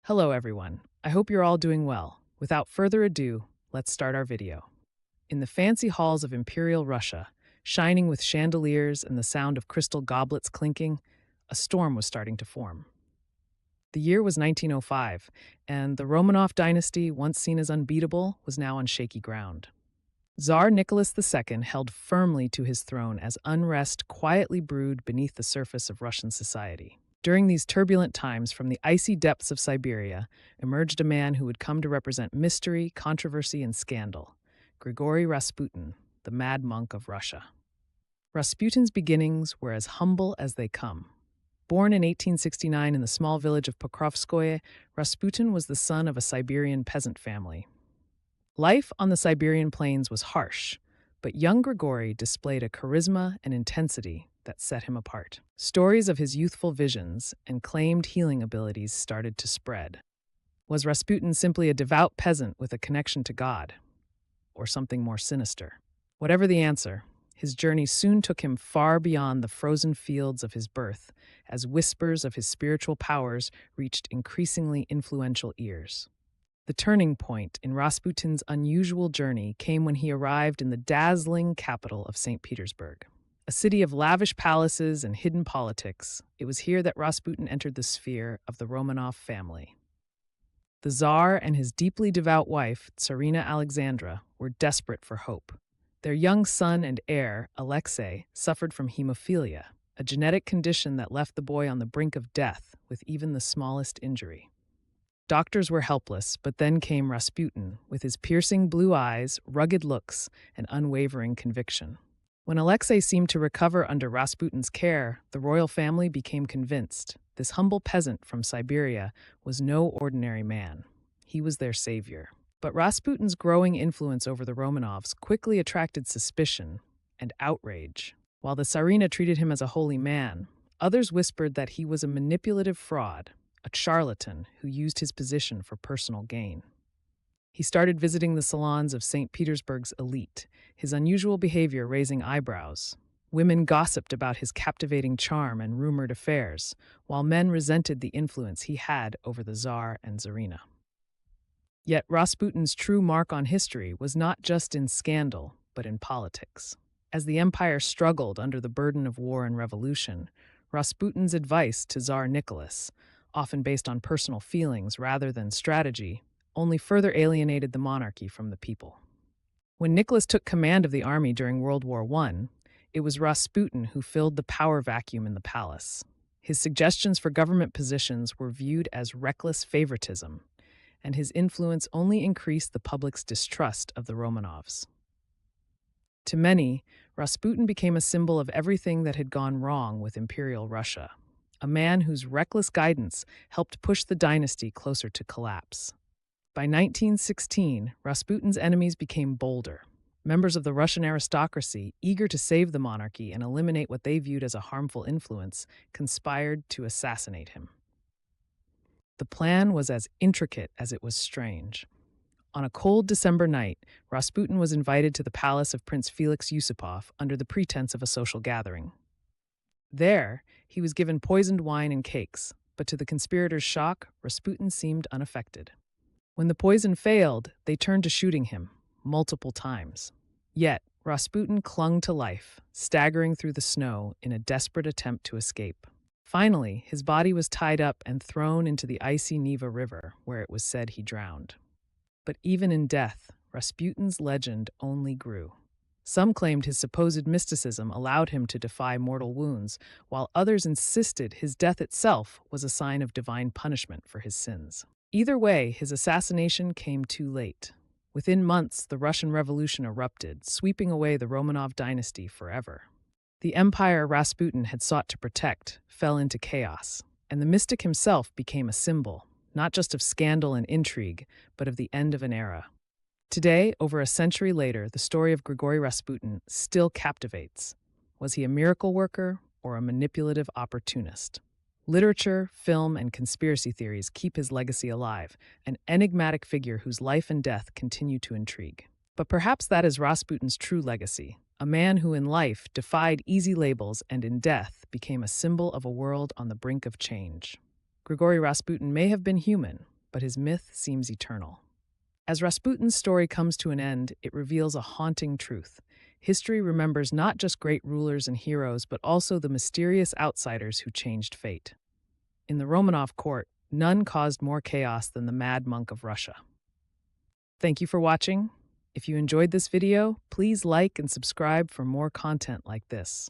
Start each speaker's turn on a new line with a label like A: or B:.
A: Hello everyone, I hope you're all doing well. Without further ado, let's start our video. In the fancy halls of Imperial Russia, shining with chandeliers and the sound of crystal goblets clinking, a storm was starting to form. The year was 1905, and the Romanov dynasty, once seen as unbeatable, was now on shaky ground. Tsar Nicholas II held firmly to his throne as unrest quietly brewed beneath the surface of Russian society. During these turbulent times, from the icy depths of Siberia, emerged a man who would come to represent mystery, controversy, and scandal: Grigori Rasputin, the Mad Monk of Russia. Rasputin's beginnings were as humble as they come. Born in 1869 in the small village of Pokrovskoye, Rasputin was the son of a Siberian peasant family. Life on the Siberian plains was harsh, but young Grigori displayed a charisma and intensity that set him apart. Stories of his youthful visions and claimed healing abilities started to spread. Was Rasputin simply a devout peasant with a connection to God, or something more sinister? Whatever the answer, his journey soon took him far beyond the frozen fields of his birth, as whispers of his spiritual powers reached increasingly influential ears. The turning point in Rasputin's unusual journey came when he arrived in the dazzling capital of St. Petersburg. A city of lavish palaces and hidden politics, it was here that Rasputin entered the sphere of the Romanov family. The Tsar and his deeply devout wife, Tsarina Alexandra, were desperate for hope. Their young son and heir, Alexei, suffered from hemophilia, a genetic condition that left the boy on the brink of death with even the smallest injury. Doctors were helpless, but then came Rasputin, with his piercing blue eyes, rugged looks, and unwavering conviction. When Alexei seemed to recover under Rasputin's care, the royal family became convinced this humble peasant from Siberia was no ordinary man. He was their savior. But Rasputin's growing influence over the Romanovs quickly attracted suspicion and outrage. While the Tsarina treated him as a holy man, others whispered that he was a manipulative fraud, a charlatan who used his position for personal gain. He started visiting the salons of St. Petersburg's elite, his unusual behavior raising eyebrows. Women gossiped about his captivating charm and rumored affairs, while men resented the influence he had over the Tsar and Tsarina. Yet Rasputin's true mark on history was not just in scandal, but in politics. As the empire struggled under the burden of war and revolution, Rasputin's advice to Tsar Nicholas, often based on personal feelings rather than strategy, only further alienated the monarchy from the people. When Nicholas took command of the army during World War I, it was Rasputin who filled the power vacuum in the palace. His suggestions for government positions were viewed as reckless favoritism, and his influence only increased the public's distrust of the Romanovs. To many, Rasputin became a symbol of everything that had gone wrong with Imperial Russia, a man whose reckless guidance helped push the dynasty closer to collapse. By 1916, Rasputin's enemies became bolder. Members of the Russian aristocracy, eager to save the monarchy and eliminate what they viewed as a harmful influence, conspired to assassinate him. The plan was as intricate as it was strange. On a cold December night, Rasputin was invited to the palace of Prince Felix Yusupov under the pretense of a social gathering. There, he was given poisoned wine and cakes, but to the conspirators' shock, Rasputin seemed unaffected. When the poison failed, they turned to shooting him, multiple times. Yet, Rasputin clung to life, staggering through the snow in a desperate attempt to escape. Finally, his body was tied up and thrown into the icy Neva River, where it was said he drowned. But even in death, Rasputin's legend only grew. Some claimed his supposed mysticism allowed him to defy mortal wounds, while others insisted his death itself was a sign of divine punishment for his sins. Either way, his assassination came too late. Within months, the Russian Revolution erupted, sweeping away the Romanov dynasty forever. The empire Rasputin had sought to protect fell into chaos, and the mystic himself became a symbol, not just of scandal and intrigue, but of the end of an era. Today, over a century later, the story of Grigori Rasputin still captivates. Was he a miracle worker or a manipulative opportunist? Literature, film, and conspiracy theories keep his legacy alive, an enigmatic figure whose life and death continue to intrigue. But perhaps that is Rasputin's true legacy, a man who in life defied easy labels and in death became a symbol of a world on the brink of change. Grigori Rasputin may have been human, but his myth seems eternal. As Rasputin's story comes to an end, it reveals a haunting truth. History remembers not just great rulers and heroes, but also the mysterious outsiders who changed fate. In the Romanov court, none caused more chaos than the Mad Monk of Russia. Thank you for watching. If you enjoyed this video, please like and subscribe for more content like this.